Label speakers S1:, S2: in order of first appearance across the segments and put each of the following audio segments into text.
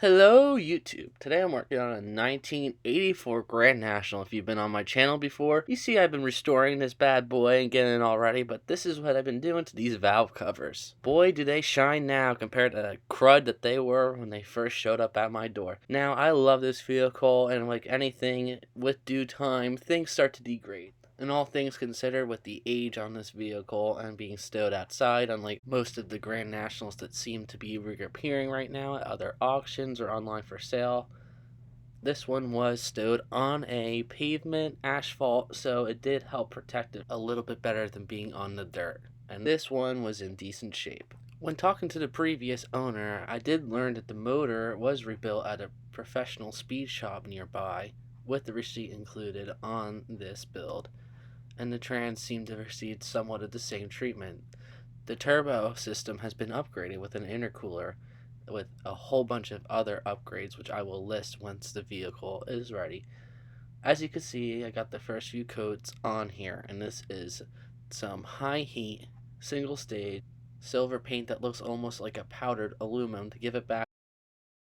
S1: Hello YouTube. Today I'm working on a 1984 Grand National. If you've been on my channel before, you see I've been restoring this bad boy and getting it all ready, but this is what I've been doing to these valve covers. Boy, do they shine now compared to the crud that they were when they first showed up at my door. Now, I love this vehicle, and like anything, with due time, things start to degrade. And all things considered, with the age on this vehicle and being stowed outside, unlike most of the Grand Nationals that seem to be reappearing right now at other auctions or online for sale, this one was stowed on a pavement asphalt, so it did help protect it a little bit better than being on the dirt. And this one was in decent shape. When talking to the previous owner, I did learn that the motor was rebuilt at a professional speed shop nearby, with the receipt included on this build, and the trans seem to receive somewhat of the same treatment. The turbo system has been upgraded with an intercooler with a whole bunch of other upgrades, which I will list once the vehicle is ready. As you can see, I got the first few coats on here, and this is some high heat, single stage, silver paint that looks almost like a powdered aluminum to give it back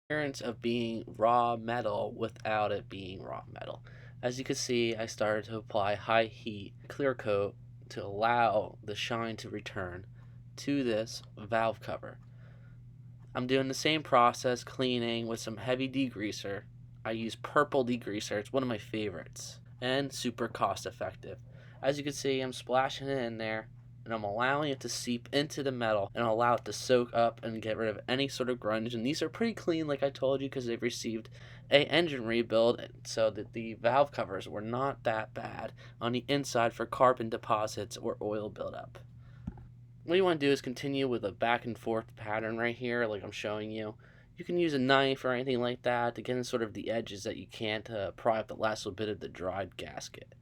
S1: the appearance of being raw metal without it being raw metal. As you can see, I started to apply high heat clear coat to allow the shine to return to this valve cover. I'm doing the same process, cleaning with some heavy degreaser. I use purple degreaser, it's one of my favorites, and super cost effective. As you can see, I'm splashing it in there, and I'm allowing it to seep into the metal and allow it to soak up and get rid of any sort of grunge. And these are pretty clean, like I told you, because they've received a engine rebuild, so that the valve covers were not that bad on the inside for carbon deposits or oil buildup. What you want to do is continue with a back and forth pattern right here, like I'm showing you. You can use a knife or anything like that to get in sort of the edges that you can't pry up the last little bit of the dried gasket.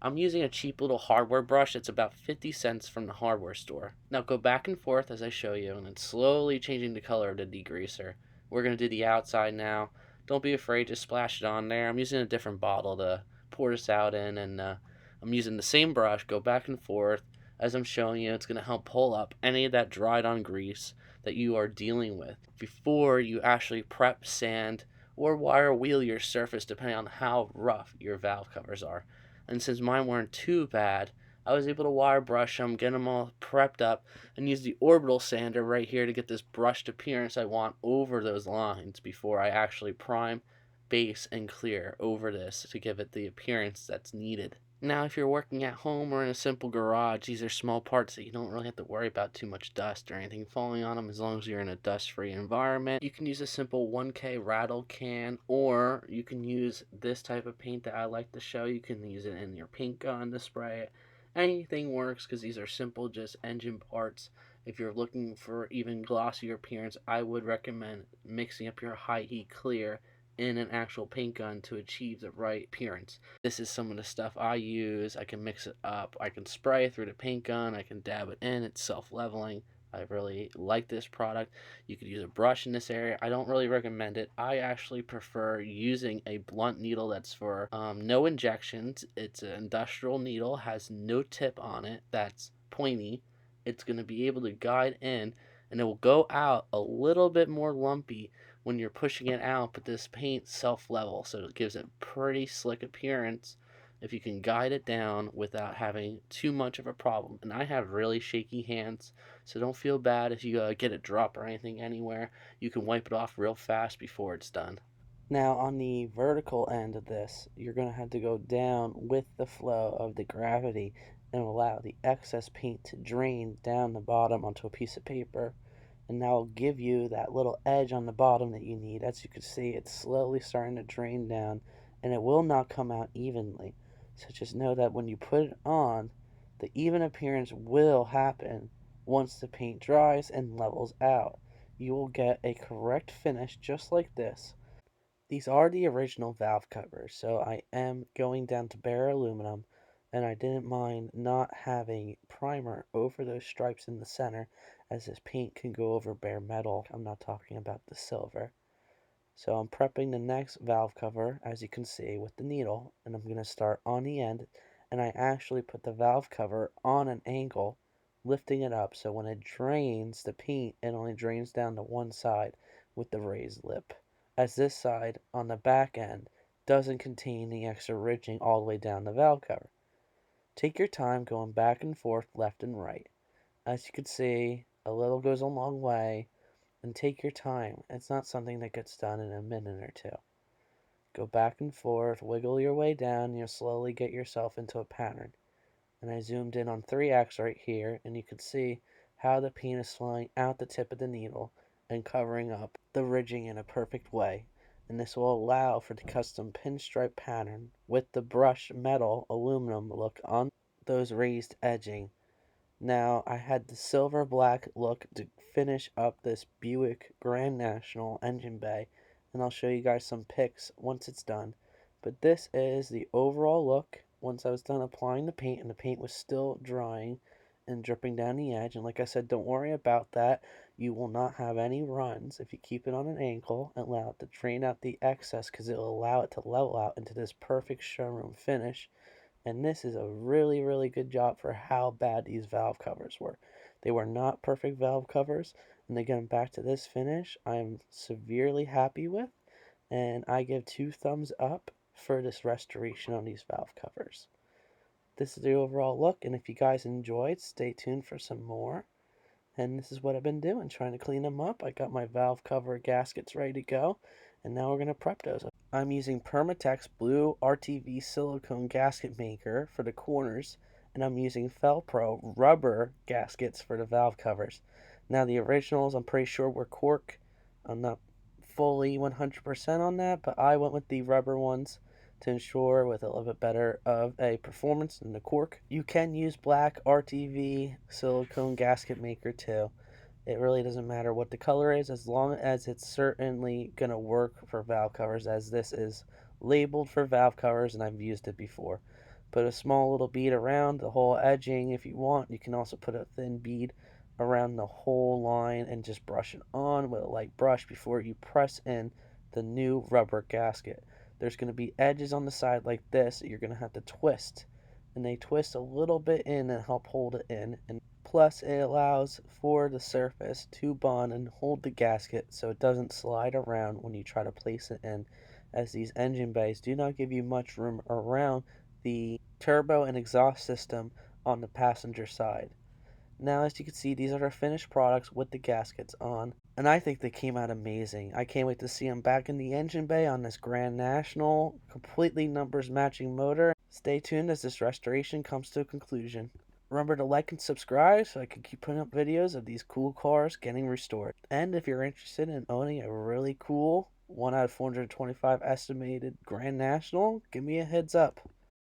S1: I'm using a cheap little hardware brush that's about 50 cents from the hardware store. Now go back and forth as I show you, and then slowly changing the color of the degreaser. We're going to do the outside now. Don't be afraid, just splash it on there. I'm using a different bottle to pour this out in, and I'm using the same brush, go back and forth. As I'm showing you, it's going to help pull up any of that dried on grease that you are dealing with before you actually prep, sand, or wire wheel your surface, depending on how rough your valve covers are. And since mine weren't too bad, I was able to wire brush them, get them all prepped up, and use the orbital sander right here to get this brushed appearance I want over those lines before I actually prime, base, and clear over this to give it the appearance that's needed. Now, if you're working at home or in a simple garage, these are small parts that you don't really have to worry about too much dust or anything falling on them as long as you're in a dust-free environment. You can use a simple 1K rattle can, or you can use this type of paint that I like to show. You can use it in your paint gun to spray it. Anything works because these are simple, just engine parts. If you're looking for even glossier appearance, I would recommend mixing up your high heat clear in an actual paint gun to achieve the right appearance. This is some of the stuff I use. I can mix it up. I can spray through the paint gun. I can dab it in. It's self-leveling. I really like this product. You could use a brush in this area. I don't really recommend it. I actually prefer using a blunt needle that's for no injections. It's an industrial needle, has no tip on it, that's pointy. It's going to be able to guide in, and it will go out a little bit more lumpy when you're pushing it out, but this paint self-level, so it gives it pretty slick appearance if you can guide it down without having too much of a problem. And I have really shaky hands, so don't feel bad if you get a drop or anything anywhere. You can wipe it off real fast before it's done. Now, on the vertical end of this, you're going to have to go down with the flow of the gravity and allow the excess paint to drain down the bottom onto a piece of paper. And that will give you that little edge on the bottom that you need. As you can see, it's slowly starting to drain down, and it will not come out evenly. So just know that when you put it on, the even appearance will happen once the paint dries and levels out. You will get a correct finish just like this. These are the original valve covers, so I am going down to bare aluminum, and I didn't mind not having primer over those stripes in the center, as this paint can go over bare metal. I'm not talking about the silver. So I'm prepping the next valve cover, as you can see, with the needle, and I'm going to start on the end, and I actually put the valve cover on an angle, lifting it up, so when it drains the paint, it only drains down to one side with the raised lip. as this side on the back end doesn't contain the extra ridging all the way down the valve cover. Take your time going back and forth, left and right. As you can see, a little goes a long way, and take your time. It's not something that gets done in a minute or two. Go back and forth, wiggle your way down, and you'll slowly get yourself into a pattern. And I zoomed in on 3x right here, and you can see how the paint is flowing out the tip of the needle and covering up the ridging in a perfect way. And this will allow for the custom pinstripe pattern with the brushed metal aluminum look on those raised edging. Now, I had the silver black look to finish up this Buick Grand National engine bay, and I'll show you guys some pics once it's done. But this is the overall look once I was done applying the paint, and the paint was still drying and dripping down the edge. And like I said, don't worry about that. You will not have any runs if you keep it on an angle and allow it to drain out the excess, because it will allow it to level out into this perfect showroom finish. And this is a really, really good job for how bad these valve covers were. They were not perfect valve covers, and they get back to this finish I'm severely happy with, and I give 2 thumbs up for this restoration on these valve covers. This is the overall look, and if you guys enjoyed, stay tuned for some more. And this is what I've been doing, trying to clean them up. I got my valve cover gaskets ready to go, and now we're going to prep those. I'm using Permatex Blue RTV silicone gasket maker for the corners, and I'm using Felpro rubber gaskets for the valve covers. Now the originals I'm pretty sure were cork. I'm not fully 100% on that, but I went with the rubber ones to ensure with a little bit better of a performance than the cork. You can use black RTV silicone gasket maker too. It really doesn't matter what the color is, as long as it's certainly going to work for valve covers, as this is labeled for valve covers and I've used it before. Put a small little bead around the whole edging if you want. You can also put a thin bead around the whole line and just brush it on with a light brush before you press in the new rubber gasket. There's going to be edges on the side like this that you're going to have to twist, and they twist a little bit in and help hold it in. And plus, it allows for the surface to bond and hold the gasket so it doesn't slide around when you try to place it in, as these engine bays do not give you much room around the turbo and exhaust system on the passenger side. Now, as you can see, these are our finished products with the gaskets on, and I think they came out amazing. I can't wait to see them back in the engine bay on this Grand National, completely numbers matching motor. Stay tuned as this restoration comes to a conclusion. Remember to like and subscribe so I can keep putting up videos of these cool cars getting restored. And if you're interested in owning a really cool 1 out of 425 estimated Grand National, give me a heads up.